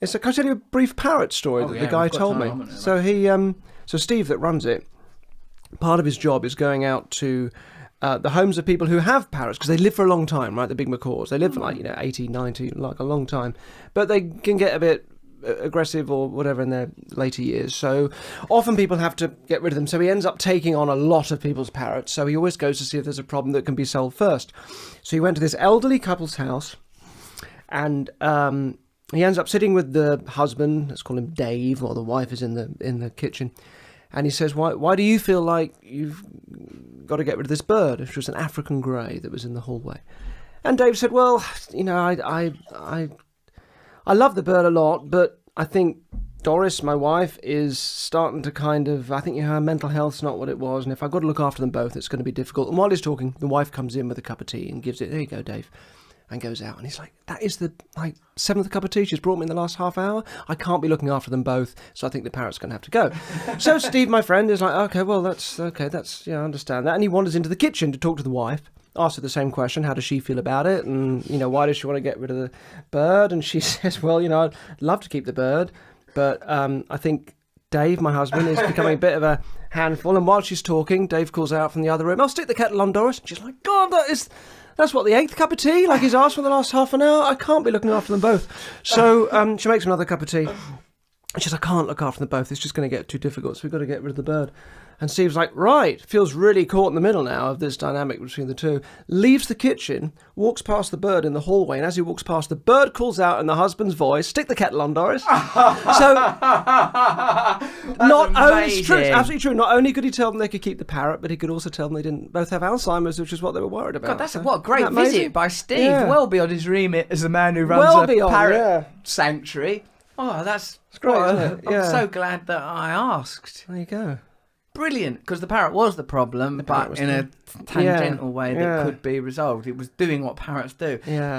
Can I tell you a brief parrot story that the guy told me? So so Steve that runs it, part of his job is going out to the homes of people who have parrots, because they live for a long time, right? The big macaws. They live for 80, 90, like a long time. But they can get a bit aggressive or whatever in their later years. So often people have to get rid of them. So he ends up taking on a lot of people's parrots. So he always goes to see if there's a problem that can be solved first. So he went to this elderly couple's house, and he ends up sitting with the husband, let's call him Dave, or the wife is in the kitchen. And he says, why do you feel like you've got to get rid of this bird? Which was an African grey that was in the hallway. And Dave said, well, I love the bird a lot, but I think Doris, my wife, is starting to I think her mental health's not what it was, and if I've got to look after them both, it's going to be difficult. And while he's talking, the wife comes in with a cup of tea and gives it, there you go, Dave, and goes out. And he's like, that is the seventh cup of tea she's brought me in the last half hour. I can't be looking after them both, so I think the parrot's going to have to go. So Steve, my friend, is like, okay, well, that's, I understand that. And he wanders into the kitchen to talk to the wife. Asked her the same question, how does she feel about it? And, why does she want to get rid of the bird? And she says, well, I'd love to keep the bird, but I think Dave, my husband, is becoming a bit of a handful. And while she's talking, Dave calls out from the other room, I'll stick the kettle on, Doris. And she's like, God, that's what, the eighth cup of tea? Like he's asked for the last half an hour? I can't be looking after them both. So she makes another cup of tea. And she says, I can't look after them both. It's just going to get too difficult, so we've got to get rid of the bird. And Steve's like, right, feels really caught in the middle now of this dynamic between the two. Leaves the kitchen, walks past the bird in the hallway, and as he walks past, the bird calls out in the husband's voice, stick the kettle on, Doris. So, not only, it's true, it's absolutely true, not only could he tell them they could keep the parrot, but he could also tell them they didn't both have Alzheimer's, which is what they were worried about. God, what a great visit by Steve. Yeah. Well beyond his remit as the man who runs parrot sanctuary. Oh, that's great, isn't it? I'm so glad that I asked. There you go. Brilliant, because the parrot was the problem, but in a tangential way that could be resolved. It was doing what parrots do. Yeah.